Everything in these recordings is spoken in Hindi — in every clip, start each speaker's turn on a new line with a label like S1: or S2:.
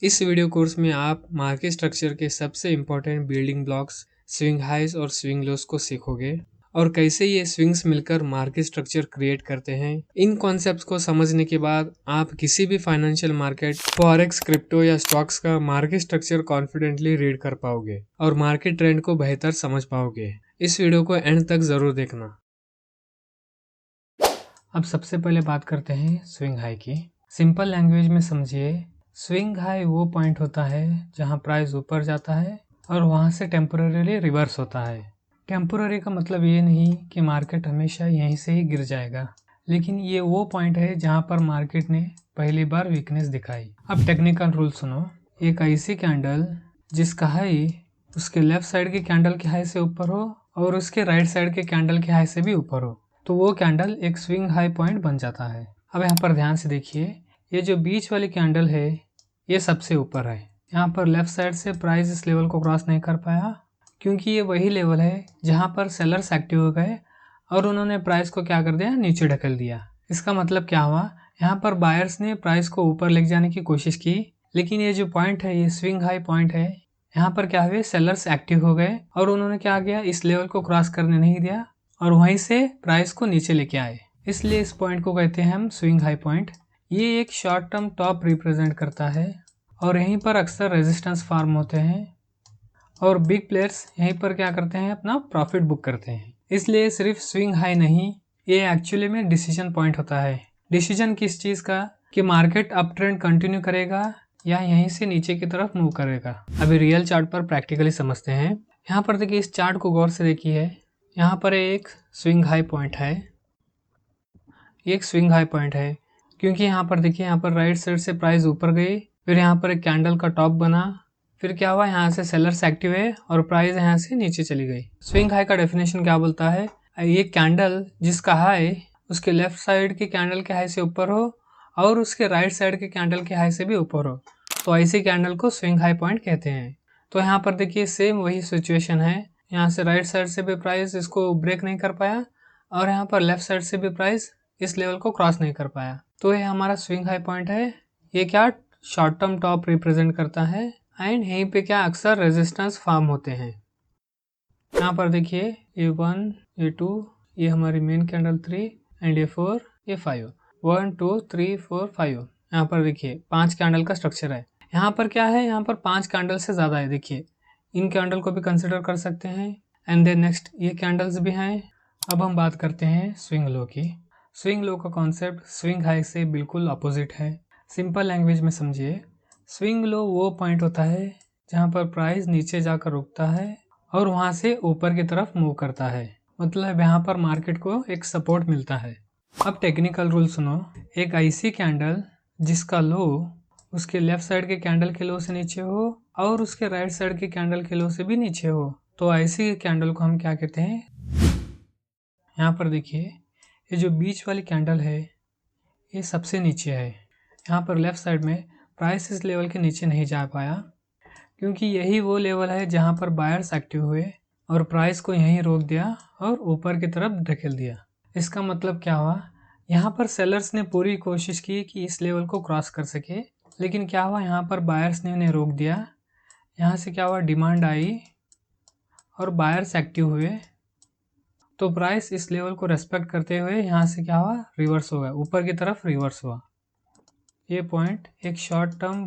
S1: इस वीडियो कोर्स में आप मार्केट स्ट्रक्चर के सबसे important building blocks, swing highs और स्विंग लोस को सीखोगे और कैसे ये स्विंग्स मिलकर मार्केट स्ट्रक्चर क्रिएट करते हैं। इन कॉन्सेप्ट्स को समझने के बाद आप किसी भी फाइनेंशियल मार्केट, फॉरेक्स, क्रिप्टो या स्टॉक्स का मार्केट स्ट्रक्चर कॉन्फिडेंटली रीड कर पाओगे और मार्केट ट्रेंड को बेहतर समझ पाओगे। इस वीडियो को एंड तक जरूर देखना। अब सबसे पहले बात करते हैं स्विंग हाई की। सिंपल लैंग्वेज में समझिए, स्विंग हाई वो पॉइंट होता है जहां प्राइस ऊपर जाता है और वहां से टेम्पोररीली रिवर्स होता है। टेम्पोररी का मतलब ये नहीं कि मार्केट हमेशा यहीं से ही गिर जाएगा, लेकिन ये वो पॉइंट है जहां पर मार्केट ने पहली बार वीकनेस दिखाई। अब टेक्निकल रूल सुनो। एक ऐसी कैंडल जिसका हाई उसके लेफ्ट साइड के कैंडल के हाई से ऊपर हो और उसके राइट साइड के कैंडल के हाई से भी ऊपर हो, तो वो कैंडल एक स्विंग हाई पॉइंट बन जाता है। अब यहाँ पर ध्यान से देखिए, ये जो बीच वाली कैंडल है ये सबसे ऊपर है। यहाँ पर लेफ्ट साइड से प्राइस इस लेवल को क्रॉस नहीं कर पाया, क्योंकि ये वही लेवल है जहाँ पर सेलर्स एक्टिव हो गए और उन्होंने प्राइस को क्या कर दिया, नीचे ढकेल दिया। इसका मतलब क्या हुआ, यहाँ पर बायर्स ने प्राइस को ऊपर ले जाने की कोशिश की, लेकिन ये जो पॉइंट है, ये स्विंग हाई पॉइंट है, यहाँ पर क्या हुए, सेलर्स एक्टिव हो गए और उन्होंने क्या किया, इस लेवल को क्रॉस करने नहीं दिया और वहीं से प्राइस को नीचे लेके आए। इसलिए इस पॉइंट को कहते हैं हम स्विंग हाई पॉइंट। ये एक शॉर्ट टर्म टॉप रिप्रेजेंट करता है और यहीं पर अक्सर रेजिस्टेंस फॉर्म होते हैं और बिग प्लेयर्स यहीं पर क्या करते हैं, अपना प्रॉफिट बुक करते हैं। इसलिए सिर्फ स्विंग हाई नहीं, ये एक्चुअली में डिसीजन पॉइंट होता है। डिसीजन किस चीज़ का, कि मार्केट अप ट्रेंड कंटिन्यू करेगा या यहीं से नीचे की तरफ मूव करेगा। अभी रियल चार्ट पर प्रैक्टिकली समझते हैं। यहाँ पर देखिए, इस चार्ट को गौर से देखिए, यहाँ पर एक स्विंग हाई पॉइंट है, एक स्विंग हाई पॉइंट है, क्योंकि यहाँ पर देखिए, यहाँ पर राइट साइड से प्राइस ऊपर गई, फिर यहाँ पर एक कैंडल का टॉप बना, फिर क्या हुआ, यहाँ से सेलर्स एक्टिव है और प्राइस यहाँ से नीचे चली गई। स्विंग हाई का डेफिनेशन क्या बोलता है, ये कैंडल जिसका हाई उसके लेफ्ट साइड के कैंडल के हाई से ऊपर हो और उसके राइट साइड के कैंडल के हाई से भी ऊपर हो, तो ऐसी कैंडल को स्विंग हाई पॉइंट कहते हैं। तो यहाँ पर देखिए सेम वही सिचुएशन है, यहाँ से राइट साइड से भी प्राइस इसको ब्रेक नहीं कर पाया और यहाँ पर लेफ्ट साइड से भी प्राइस इस लेवल को क्रॉस नहीं कर पाया, तो ये हमारा स्विंग हाई पॉइंट है। ये क्या शॉर्ट टर्म टॉप रिप्रेजेंट करता है एंड यहीं पे क्या अक्सर रेजिस्टेंस फॉर्म होते हैं। यहाँ पर देखिए, A1, A2, ये हमारी main candle 3 and A4, A5, 1 2 3 4 5। यहाँ पर देखिए 5 कैंडल का स्ट्रक्चर है। यहाँ पर क्या है, यहाँ पर 5 कैंडल से ज़्यादा है। देखिए इन कैंडल को भी कंसिडर कर सकते हैं एंड देन नेक्स्ट ये कैंडल्स भी हैं। अब हम बात करते हैं स्विंग लो की। स्विंग लो का कॉन्सेप्ट स्विंग हाई से बिल्कुल अपोजिट है। सिंपल लैंग्वेज में समझिए, स्विंग लो वो पॉइंट होता है जहाँ पर प्राइस नीचे जाकर रुकता है और वहाँ से ऊपर की तरफ मूव करता है, मतलब यहाँ पर मार्केट को एक सपोर्ट मिलता है। अब टेक्निकल रूल सुनो। एक ऐसी कैंडल जिसका लो उसके लेफ्ट साइड के कैंडल के लो से नीचे हो और उसके राइट साइड के कैंडल के लो से भी नीचे हो, तो ऐसी कैंडल को हम क्या कहते हैं। यहाँ पर देखिए, ये जो बीच वाली कैंडल है ये सबसे नीचे है। यहाँ पर लेफ्ट साइड में प्राइस इस लेवल के नीचे नहीं जा पाया, क्योंकि यही वो लेवल है जहाँ पर बायर्स एक्टिव हुए और प्राइस को यहीं रोक दिया और ऊपर की तरफ ढकेल दिया। इसका मतलब क्या हुआ, यहाँ पर सेलर्स ने पूरी कोशिश की कि इस लेवल को क्रॉस कर सके, लेकिन क्या हुआ, यहाँ पर बायर्स ने उन्हें रोक दिया। यहाँ से क्या हुआ, डिमांड आई और बायर्स एक्टिव हुए, तो प्राइस इस लेवल को रेस्पेक्ट करते हुए यहाँ से क्या हुआ, रिवर्स हो गया, ऊपर की तरफ रिवर्स हुआ। ये पॉइंट एक शॉर्ट टर्म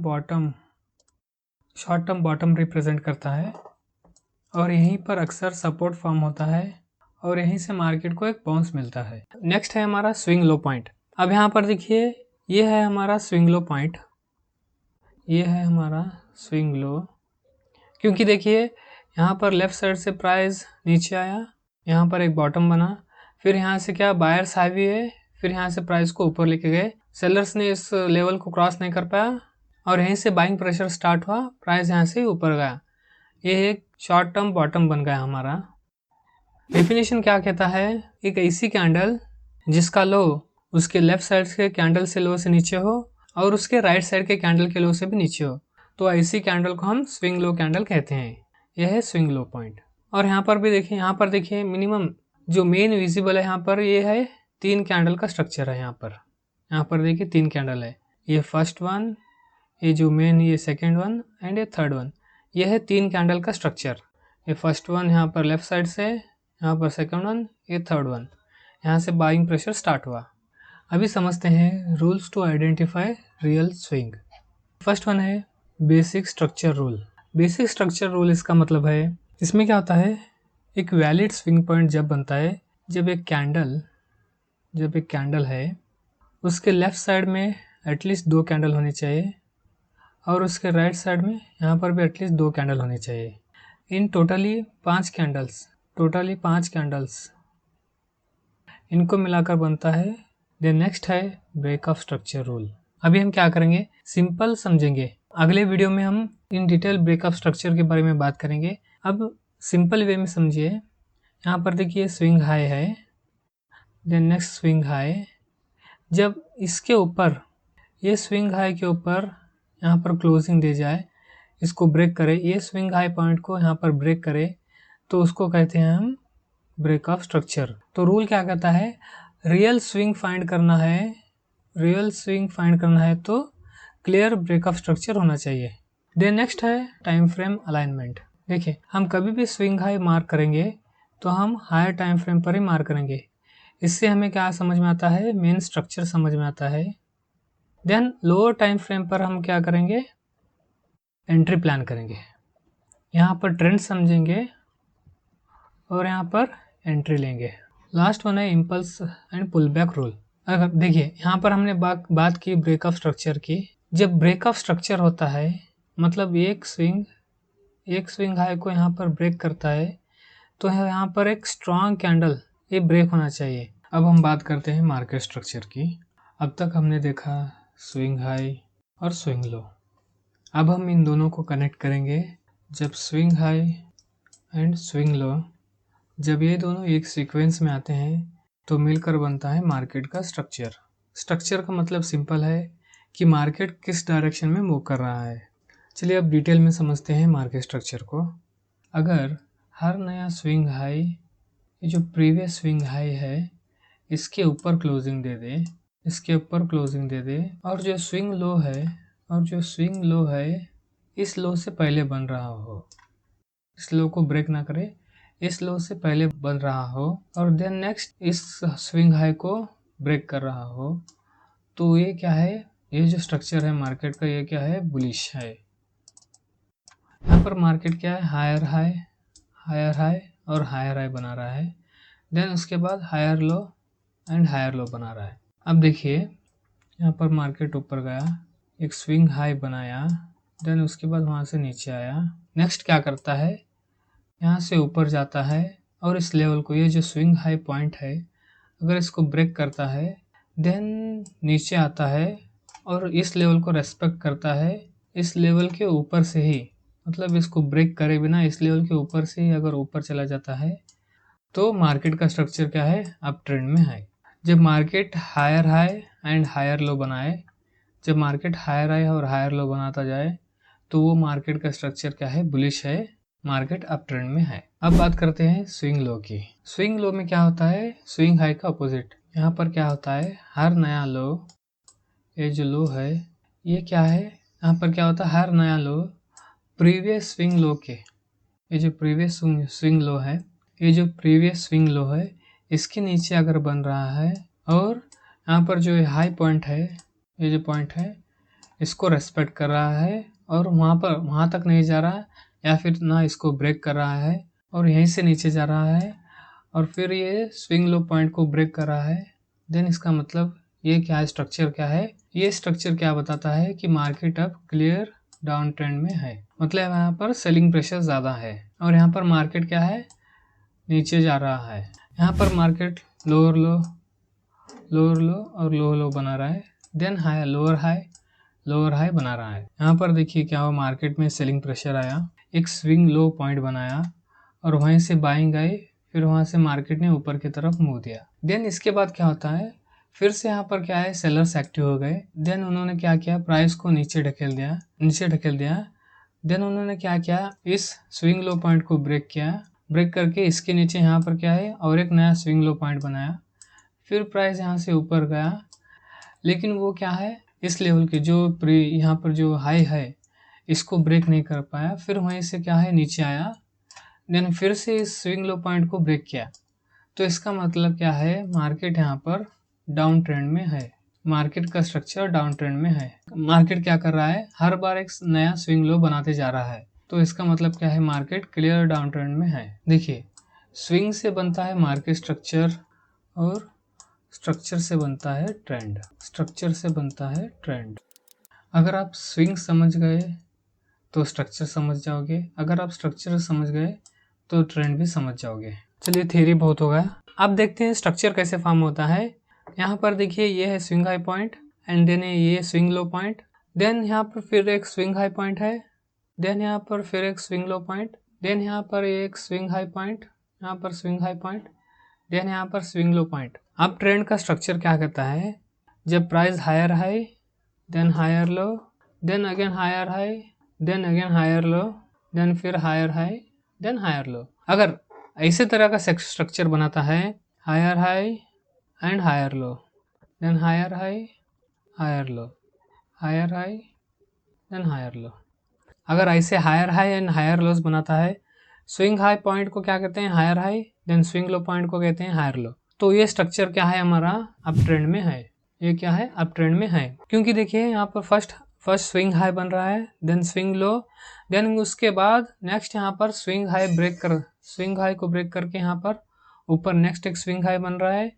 S1: बॉटम रिप्रेजेंट करता है और यहीं पर अक्सर सपोर्ट फॉर्म होता है और यहीं से मार्केट को एक बाउंस मिलता है। नेक्स्ट है हमारा स्विंग लो पॉइंट। अब यहाँ पर देखिए, ये है हमारा स्विंग लो पॉइंट, ये है हमारा स्विंग लो, क्योंकि देखिए यहाँ पर लेफ्ट साइड से प्राइस नीचे आया, यहाँ पर एक बॉटम बना, फिर यहाँ से क्या बायर्स हावी है, फिर यहाँ से प्राइस को ऊपर लेके गए, सेलर्स ने इस लेवल को क्रॉस नहीं कर पाया और यहीं से बाइंग प्रेशर स्टार्ट हुआ, प्राइस यहाँ से ऊपर गया। ये एक शॉर्ट टर्म बॉटम बन गया हमारा। डेफिनेशन क्या कहता है, एक ऐसी कैंडल जिसका लो उसके लेफ्ट साइड के कैंडल से लो से नीचे हो और उसके राइट साइड के कैंडल के लो से भी नीचे हो, तो ऐसी कैंडल को हम स्विंग लो कैंडल कहते हैं। यह है स्विंग लो पॉइंट। और यहाँ पर भी देखिए, यहाँ पर देखिए मिनिमम जो मेन विजिबल है यहाँ पर, ये है 3 कैंडल का स्ट्रक्चर है। यहाँ पर देखिए 3 कैंडल है, ये फर्स्ट वन, ये जो मेन, ये सेकेंड वन एंड ये थर्ड वन, ये है 3 कैंडल का स्ट्रक्चर। ये फर्स्ट वन यहाँ पर लेफ्ट साइड से, यहाँ पर सेकेंड वन, ये थर्ड वन, यहाँ से बाइंग प्रेशर स्टार्ट हुआ। अभी समझते हैं rules to identify real swing. First one है basic structure rule. Basic structure rule इसका मतलब है, इसमें क्या होता है, एक वैलिड स्विंग पॉइंट जब बनता है जब एक कैंडल है उसके लेफ्ट साइड में एटलीस्ट 2 कैंडल होनी चाहिए और उसके राइट साइड में यहाँ पर भी एटलीस्ट 2 कैंडल होनी चाहिए। इन टोटली 5 कैंडल्स इनको मिलाकर बनता है। देन नेक्स्ट है ब्रेक ऑफ स्ट्रक्चर रूल। अभी हम क्या करेंगे, सिंपल समझेंगे। अगले वीडियो में हम in detail break of structure के बारे में बात करेंगे। अब सिंपल वे में समझिए। यहाँ पर देखिए स्विंग हाई है, देन नेक्स्ट स्विंग हाई। जब इसके ऊपर, ये स्विंग हाई के ऊपर यहाँ पर क्लोजिंग दे जाए, इसको ब्रेक करे, ये स्विंग हाई पॉइंट को यहाँ पर ब्रेक करे, तो उसको कहते हैं हम ब्रेक ऑफ स्ट्रक्चर। तो रूल क्या कहता है, रियल स्विंग फाइंड करना है तो क्लियर ब्रेक ऑफ स्ट्रक्चर होना चाहिए। देन नेक्स्ट है टाइम फ्रेम अलाइनमेंट। देखिए हम कभी भी स्विंग हाई मार्क करेंगे तो हम हायर टाइम फ्रेम पर ही मार्क करेंगे। इससे हमें क्या समझ में आता है, मेन स्ट्रक्चर समझ में आता है। देन लोअर टाइम फ्रेम पर हम क्या करेंगे, एंट्री प्लान करेंगे। यहाँ पर ट्रेंड समझेंगे और यहाँ पर एंट्री लेंगे। लास्ट वन है impulse and pull back rule. अगर देखिए यहाँ पर हमने बात की ब्रेक ऑफ स्ट्रक्चर की। जब ब्रेक ऑफ स्ट्रक्चर होता है मतलब एक स्विंग हाई को यहाँ पर ब्रेक करता है तो यहाँ पर एक स्ट्रॉन्ग कैंडल ये ब्रेक होना चाहिए। अब हम बात करते हैं मार्केट स्ट्रक्चर की। अब तक हमने देखा स्विंग हाई और स्विंग लो। अब हम इन दोनों को कनेक्ट करेंगे। जब swing high and swing low, जब ये दोनों एक सीक्वेंस में आते हैं तो मिलकर बनता है मार्केट का स्ट्रक्चर। स्ट्रक्चर का मतलब सिंपल है कि मार्केट किस डायरेक्शन में मूव कर रहा है। चलिए अब डिटेल में समझते हैं मार्केट स्ट्रक्चर को। अगर हर नया स्विंग हाई, ये जो प्रीवियस स्विंग हाई है, इसके ऊपर क्लोजिंग दे दे, और जो स्विंग लो है इस लो से पहले बन रहा हो, इस लो को ब्रेक ना करे, इस लो से पहले बन रहा हो, और देन नेक्स्ट इस स्विंग हाई को ब्रेक कर रहा हो, तो ये क्या है, ये जो स्ट्रक्चर है मार्केट का, ये क्या है, बुलिश है। यहाँ पर मार्केट क्या है, हायर हाई और हायर हाई बना रहा है। देन उसके बाद higher low and higher low बना रहा है। अब देखिए यहाँ पर मार्केट ऊपर गया, एक स्विंग हाई बनाया, देन उसके बाद वहाँ से नीचे आया। नेक्स्ट क्या करता है, यहाँ से ऊपर जाता है और इस लेवल को, ये जो स्विंग हाई पॉइंट है, अगर इसको ब्रेक करता है देन नीचे आता है और इस लेवल को रेस्पेक्ट करता है। इस लेवल के ऊपर से ही, मतलब इसको ब्रेक करे बिना इस लेवल के ऊपर से ही अगर ऊपर चला जाता है तो मार्केट का स्ट्रक्चर क्या है, अप ट्रेंड में है। जब market higher high and higher low बनाए, जब मार्केट हायर हाई और हायर लो बनाता जाए तो वो मार्केट का स्ट्रक्चर क्या है, बुलिश है, मार्केट अप ट्रेंड में है। अब बात करते हैं स्विंग लो की। स्विंग लो में क्या होता है, स्विंग हाई का अपोजिट। यहाँ पर क्या होता है, हर नया लो, ये जो लो है ये क्या है, यहाँ पर क्या होता है, हर नया लो प्रीवियस स्विंग लो के, ये जो प्रीवियस स्विंग लो है, ये जो प्रीवियस स्विंग लो है इसके नीचे अगर बन रहा है और यहाँ पर जो हाई पॉइंट है, ये जो पॉइंट है इसको रेस्पेक्ट कर रहा है और वहाँ तक नहीं जा रहा है, या फिर ना इसको ब्रेक कर रहा है और यहीं से नीचे जा रहा है और फिर ये स्विंग लो पॉइंट को ब्रेक कर रहा है, देन इसका मतलब ये क्या है, स्ट्रक्चर क्या है, ये स्ट्रक्चर क्या बताता है कि मार्केट अब क्लियर डाउन ट्रेंड में है। मतलब यहाँ पर सेलिंग प्रेशर ज़्यादा है और यहाँ पर मार्केट क्या है, नीचे जा रहा है। यहाँ पर मार्केट लोअर लो और लोअर लो बना रहा है, देन हाई लोअर हाई बना रहा है। यहाँ पर देखिए क्या हुआ, मार्केट में सेलिंग प्रेशर आया, एक स्विंग लो पॉइंट बनाया और वहीं से बाइंग आई, फिर वहाँ से मार्केट ने ऊपर की तरफ मुँह दिया। देन इसके बाद क्या होता है, फिर से यहाँ पर क्या है, सेलर्स एक्टिव हो गए। देन उन्होंने क्या किया, प्राइस को नीचे ढकेल दिया। देन उन्होंने क्या किया, इस स्विंग लो पॉइंट को ब्रेक किया, ब्रेक करके इसके नीचे यहाँ पर क्या है और एक नया स्विंग लो पॉइंट बनाया। फिर प्राइस यहाँ से ऊपर गया, लेकिन वो क्या है, इस लेवल के जो यहाँ पर जो हाई है इसको ब्रेक नहीं कर पाया, फिर वहीं से क्या है नीचे आया, देन फिर से इस स्विंग लो पॉइंट को ब्रेक किया। तो इसका मतलब क्या है, मार्केट यहाँ पर डाउन ट्रेंड में है, मार्केट का स्ट्रक्चर डाउन ट्रेंड में है। मार्केट क्या कर रहा है, हर बार एक नया स्विंग लो बनाते जा रहा है। तो इसका मतलब क्या है, मार्केट क्लियर डाउन ट्रेंड में है। देखिए, स्विंग से बनता है मार्केट स्ट्रक्चर और स्ट्रक्चर से बनता है ट्रेंड, स्ट्रक्चर से बनता है ट्रेंड। अगर आप स्विंग समझ गए तो स्ट्रक्चर समझ जाओगे, अगर आप स्ट्रक्चर समझ गए तो ट्रेंड भी समझ जाओगे। चलिए, थ्योरी बहुत हो गया, अब देखते हैं स्ट्रक्चर कैसे फॉर्म होता है। यहाँ पर देखिए, ये है swing high point and then ये स्विंग लो पॉइंट, देन यहाँ पर फिर एक स्विंग हाई पॉइंट है, देन यहाँ पर फिर एक स्विंग लो पॉइंट, देन यहाँ पर एक स्विंग हाई पॉइंट, यहाँ पर स्विंग हाई पॉइंट, देन यहाँ पर स्विंग लो पॉइंट। अब ट्रेंड का स्ट्रक्चर क्या कहता है, जब price higher high then higher low, then again higher high, then again higher low, then फिर higher high, then higher low. अगर ऐसे तरह का स्ट्रक्चर बनाता है, higher high and higher low, then higher high, higher low, higher high, then higher low. अगर ऐसे higher high and higher lows बनाता है, स्विंग हाई पॉइंट को क्या कहते हैं, higher high, then swing low point को कहते हैं हायर लो। तो ये स्ट्रक्चर क्या है, हमारा अप ट्रेंड में है। ये क्या है, अप ट्रेंड में है, क्योंकि देखिए यहाँ पर फर्स्ट स्विंग हाई बन रहा है, देन स्विंग लो, देन उसके बाद नेक्स्ट यहाँ पर स्विंग हाई ब्रेक कर, स्विंग हाई को ब्रेक करके यहाँ पर ऊपर नेक्स्ट एक स्विंग हाई बन रहा है,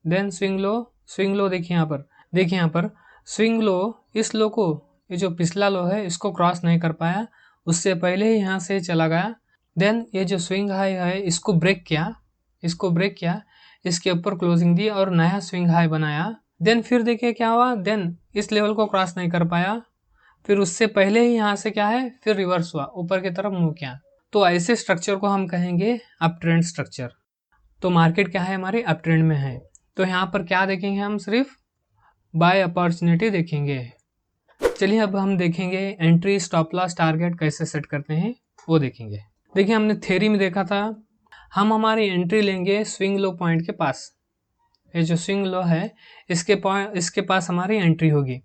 S1: देन स्विंग लो देखिए यहाँ पर, देखिए यहाँ पर स्विंग लो, इस लो को, ये जो पिछला लो है इसको क्रॉस नहीं कर पाया, उससे पहले ही यहाँ से चला गया। देन ये जो स्विंग हाई है इसको ब्रेक किया, इसके ऊपर क्लोजिंग दी और नया स्विंग हाई बनाया। देन फिर देखिए क्या हुआ, देन इस लेवल को क्रॉस नहीं कर पाया, फिर उससे पहले ही यहाँ से क्या है, फिर रिवर्स हुआ, ऊपर की तरफ मूव किया। तो ऐसे स्ट्रक्चर को हम कहेंगे अप ट्रेंड स्ट्रक्चर। तो मार्केट क्या है, हमारे अप ट्रेंड में है। तो यहाँ पर क्या देखेंगे, हम सिर्फ बाय अपॉर्चुनिटी देखेंगे। चलिए, अब हम देखेंगे एंट्री, स्टॉप लॉस, टारगेट कैसे सेट करते हैं वो देखेंगे। देखिए, हमने थ्योरी में देखा था, हम हमारी एंट्री लेंगे स्विंग लो पॉइंट के पास, ये जो स्विंग लो है इसके पास हमारी एंट्री होगी।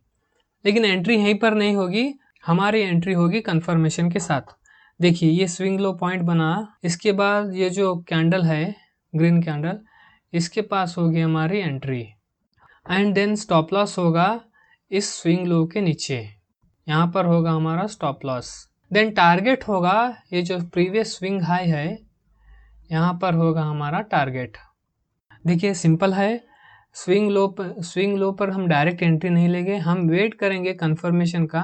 S1: लेकिन एंट्री यहीं पर नहीं होगी, हमारी एंट्री होगी कंफर्मेशन के साथ। देखिए, ये स्विंग लो पॉइंट बना, इसके बाद ये जो कैंडल है ग्रीन कैंडल, इसके पास होगी हमारी entry, and then stop loss होगा इस स्विंग लो के नीचे, यहाँ पर होगा हमारा स्टॉप लॉस। देन टारगेट होगा, ये जो प्रीवियस स्विंग हाई है यहाँ पर होगा हमारा टारगेट। देखिए, सिंपल है, स्विंग लो पर हम डायरेक्ट एंट्री नहीं लेंगे, हम वेट करेंगे कंफर्मेशन का।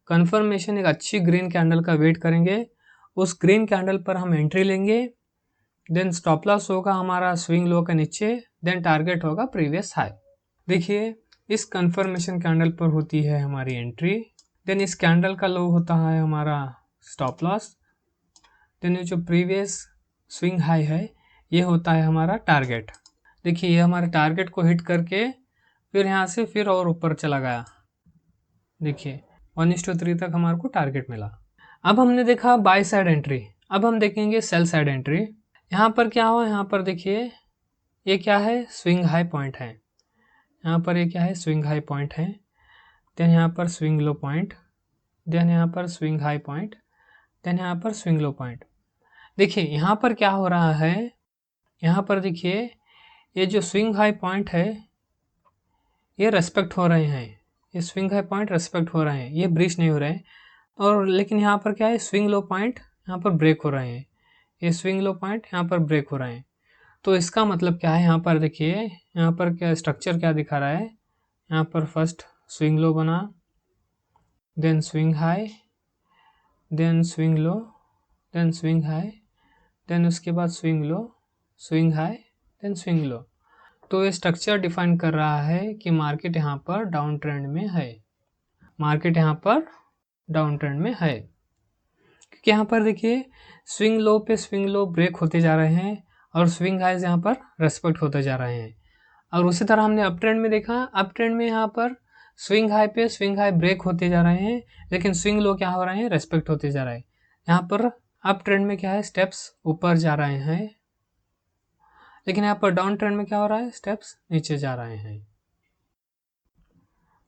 S1: कंफर्मेशन एक अच्छी ग्रीन कैंडल का वेट करेंगे, उस ग्रीन कैंडल पर हम एंट्री लेंगे, देन स्टॉप लॉस होगा हमारा स्विंग लो के नीचे, देन टारगेट होगा प्रीवियस हाई। देखिए, इस कंफर्मेशन कैंडल पर होती है हमारी एंट्री, देन इस कैंडल का लो होता है हमारा स्टॉप लॉस, देन ये जो प्रीवियस स्विंग हाई है ये होता है हमारा टारगेट। देखिए, ये हमारे टारगेट को हिट करके फिर यहाँ से फिर और ऊपर चला गया। देखिए, 1:3 तक हमारे को टारगेट मिला। अब हमने देखा बाय साइड एंट्री, अब हम देखेंगे सेल साइड एंट्री। यहाँ पर क्या हुआ, यहाँ पर देखिए ये क्या है, स्विंग हाई पॉइंट है, यहाँ पर ये क्या है, स्विंग हाई पॉइंट है, देन यहाँ पर स्विंग लो पॉइंट, देन यहाँ पर स्विंग हाई पॉइंट, देन यहाँ पर स्विंग लो पॉइंट। देखिए, यहाँ पर क्या हो रहा है, यहाँ पर देखिए ये जो स्विंग हाई पॉइंट है ये रेस्पेक्ट हो रहे हैं, ये स्विंग हाई पॉइंट रेस्पेक्ट हो रहे हैं, ये ब्रीच नहीं हो रहे हैं। और लेकिन यहाँ पर क्या है, स्विंग लो पॉइंट यहाँ पर ब्रेक हो रहे हैं, ये स्विंग लो पॉइंट यहाँ पर ब्रेक हो रहे हैं। तो इसका मतलब क्या है, यहाँ पर देखिए यहाँ पर क्या स्ट्रक्चर क्या दिखा रहा है, यहाँ पर फर्स्ट स्विंग लो बना, then swing high, then swing low, then swing high, then उसके बाद swing low, swing high, then swing low. तो ये स्ट्रक्चर डिफाइन कर रहा है कि मार्केट यहाँ पर डाउन ट्रेंड में है, मार्केट यहाँ पर डाउन ट्रेंड में है, क्योंकि यहाँ पर देखिए स्विंग लो पे स्विंग लो ब्रेक होते जा रहे हैं और स्विंग हाइज यहाँ पर रेस्पेक्ट होते जा रहे हैं। और उसी तरह हमने अप ट्रेंड में देखा, अप ट्रेंड में यहाँ पर स्विंग हाई पे स्विंग हाई ब्रेक होते जा रहे हैं, लेकिन स्विंग लो क्या हो रहे हैं, रेस्पेक्ट होते जा रहे हैं। यहाँ पर अप ट्रेंड में क्या है, स्टेप्स ऊपर जा रहे हैं, लेकिन यहाँ पर डाउन ट्रेंड में क्या हो रहा है, स्टेप्स नीचे जा रहे हैं।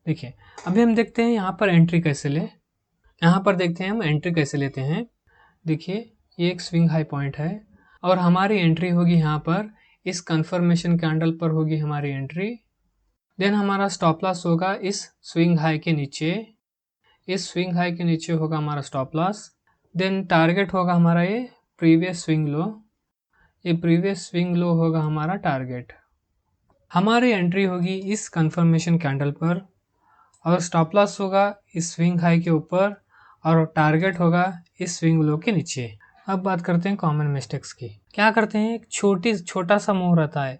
S1: देखिए अभी हम देखते हैं यहाँ पर एंट्री कैसे ले। यहाँ पर देखते हैं हम एंट्री कैसे लेते हैं। देखिए ये एक स्विंग हाई पॉइंट है और हमारी एंट्री होगी यहाँ पर, इस कंफर्मेशन कैंडल पर होगी हमारी एंट्री। देन हमारा स्टॉप लॉस होगा इस स्विंग हाई के नीचे, इस स्विंग हाई के नीचे होगा हमारा स्टॉप लॉस। देन टारगेट होगा हमारा ये प्रीवियस स्विंग लो, ये प्रीवियस स्विंग लो होगा हमारा टारगेट। हमारी एंट्री होगी इस कंफर्मेशन कैंडल पर और स्टॉप लॉस होगा इस स्विंग हाई के ऊपर और टारगेट होगा इस स्विंग लो के नीचे। अब बात करते हैं कॉमन मिस्टेक्स की। क्या करते हैं, एक छोटा सा मूव रहता है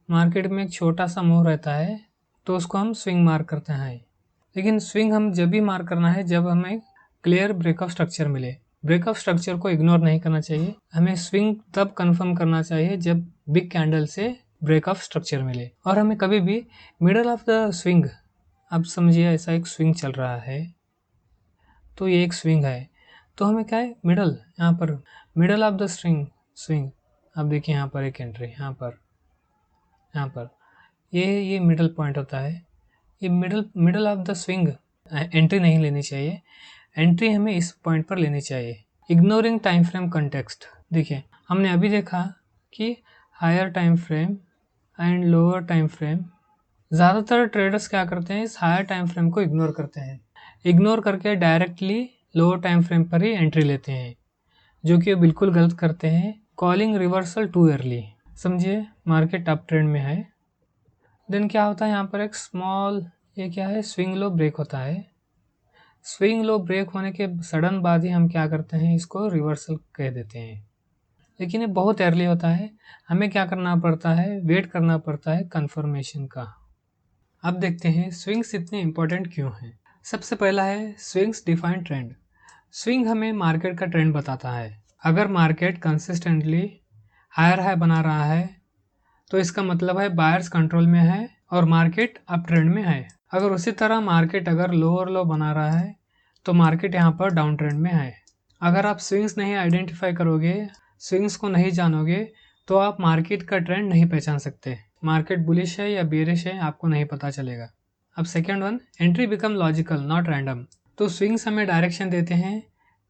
S1: मार्केट में, एक छोटा सा मूव रहता है तो उसको हम स्विंग मार्क करते हैं। लेकिन स्विंग हम जब भी मार्क करना है जब हमें क्लियर ब्रेकअप स्ट्रक्चर मिले। ब्रेकअप स्ट्रक्चर को इग्नोर नहीं करना चाहिए, हमें स्विंग तब कंफर्म करना चाहिए जब बिग कैंडल से ब्रेकअप स्ट्रक्चर मिले। और हमें कभी भी मिडल ऑफ द स्विंग, अब समझिए ऐसा एक स्विंग चल रहा है तो ये एक स्विंग है तो हमें क्या है मिडल, यहाँ पर मिडल ऑफ द स्विंग। अब देखिए यहाँ पर एक एंट्री, यहाँ पर ये मिडल पॉइंट होता है, ये middle of the swing entry नहीं लेनी चाहिए, एंट्री हमें इस पॉइंट पर लेनी चाहिए। Ignoring time frame context. देखिए हमने अभी देखा कि higher time frame and lower time frame, ज़्यादातर ट्रेडर्स क्या करते हैं, इस हायर टाइम फ्रेम को इग्नोर करते हैं, इग्नोर करके डायरेक्टली लोअर टाइम फ्रेम पर ही एंट्री लेते हैं, जो कि बिल्कुल गलत करते हैं। Calling reversal too early. समझिए मार्केट अप ट्रेंड में है, देन क्या होता है यहाँ पर एक स्मॉल, ये क्या है, स्विंग लो ब्रेक होता है। स्विंग लो ब्रेक होने के सडन बाद ही हम क्या करते हैं, इसको रिवर्सल कह देते हैं। लेकिन ये बहुत अर्ली होता है, हमें क्या करना पड़ता है, वेट करना पड़ता है कंफर्मेशन का। अब देखते हैं स्विंग्स इतने इंपॉर्टेंट क्यों हैं। सबसे पहला है स्विंग्स डिफाइन ट्रेंड। स्विंग हमें मार्केट का ट्रेंड बताता है। अगर मार्केट कंसिस्टेंटली हायर हाई बना रहा है तो इसका मतलब है बायर्स कंट्रोल में है और मार्केट अप ट्रेंड में है। अगर उसी तरह मार्केट अगर लोअर लो बना रहा है तो मार्केट यहाँ पर डाउन ट्रेंड में है। अगर आप स्विंग्स नहीं आइडेंटिफाई करोगे, स्विंग्स को नहीं जानोगे तो आप मार्केट का ट्रेंड नहीं पहचान सकते। मार्केट बुलिश है या बेरिश है आपको नहीं पता चलेगा। अब second one, entry become logical not random. तो स्विंग्स हमें डायरेक्शन देते हैं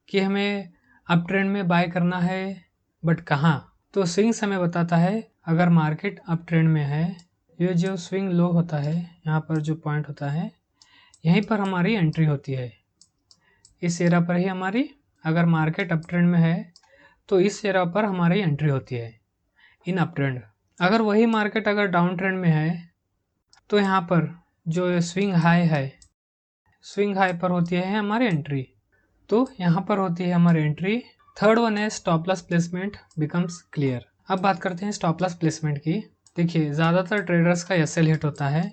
S1: कि हमें अप ट्रेंड में बाय करना है, बट कहाँ। तो स्विंग्स हमें बताता है अगर मार्केट अप ट्रेंड में है, ये जो स्विंग लो होता है यहाँ पर जो पॉइंट होता है यहीं पर हमारी एंट्री होती है, इस एरिया पर ही हमारी, अगर मार्केट अप ट्रेंड में है तो इस एरिया पर हमारी एंट्री होती है इन अप ट्रेंड। अगर वही मार्केट अगर डाउन ट्रेंड में है तो यहाँ पर जो स्विंग हाई है, स्विंग हाई पर होती है हमारी एंट्री, तो यहाँ पर होती है हमारी एंट्री। थर्ड वन है stop loss placement becomes clear. अब बात करते हैं स्टॉप लॉस प्लेसमेंट की। देखिए ज़्यादातर ट्रेडर्स का एसएल हिट होता है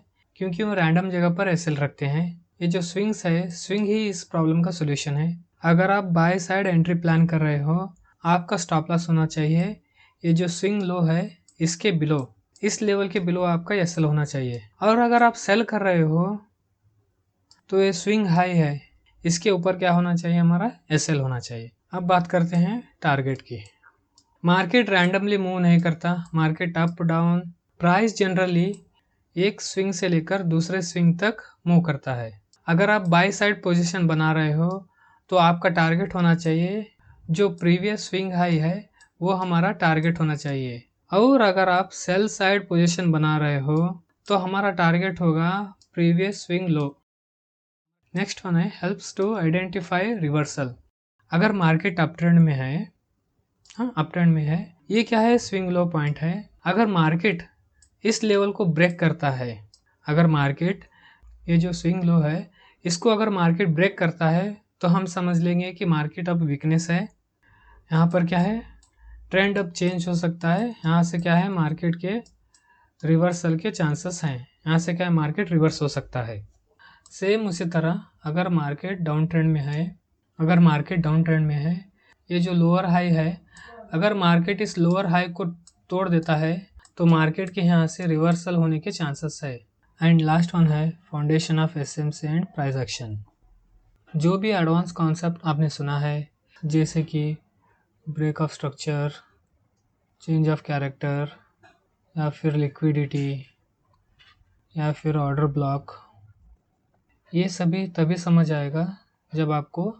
S1: क्योंकि वो रैंडम जगह पर एसएल रखते हैं। ये जो स्विंग्स है, स्विंग ही इस प्रॉब्लम का सोल्यूशन है। अगर आप बाय साइड एंट्री प्लान कर रहे हो, आपका स्टॉप लॉस होना चाहिए ये जो स्विंग लो है इसके बिलो, इस लेवल के बिलो आपका एसएल होना चाहिए। और अगर आप सेल कर रहे हो तो ये स्विंग हाई है, इसके ऊपर क्या होना चाहिए, हमारा एसएल होना चाहिए। अब बात करते हैं टारगेट की। मार्केट रैंडमली मूव नहीं करता, market up down, price generally एक स्विंग से लेकर दूसरे स्विंग तक मूव करता है। अगर आप बाय साइड पोजीशन बना रहे हो तो आपका टारगेट होना चाहिए जो प्रीवियस स्विंग हाई है वो हमारा टारगेट होना चाहिए। और अगर आप सेल साइड पोजीशन बना रहे हो तो हमारा टारगेट होगा previous swing low. Next one है हेल्प्स टू आइडेंटिफाई रिवर्सल। अगर मार्केट अप ट्रेंड में है, हाँ अप ट्रेंड में है, ये क्या है, स्विंग लो पॉइंट है। अगर मार्केट इस लेवल को ब्रेक करता है, अगर मार्केट ये जो स्विंग लो है इसको अगर मार्केट ब्रेक करता है तो हम समझ लेंगे कि मार्केट अब वीकनेस है। यहाँ पर क्या है, ट्रेंड अब चेंज हो सकता है, यहाँ से क्या है मार्केट के रिवर्सल के चांसेस हैं, यहाँ से क्या है मार्केट रिवर्स हो सकता है। सेम उसी तरह अगर मार्केट डाउन ट्रेंड में है, अगर मार्केट डाउन ट्रेंड में है, ये जो लोअर हाई है, अगर मार्केट इस लोअर हाई को तोड़ देता है तो मार्केट के यहाँ से रिवर्सल होने के चांसेस है। एंड लास्ट वन है foundation of SMC and price action. जो भी एडवांस कॉन्सेप्ट आपने सुना है जैसे कि break of structure, change of character, या फिर लिक्विडिटी, या फिर ऑर्डर ब्लॉक, ये सभी तभी समझ आएगा जब आपको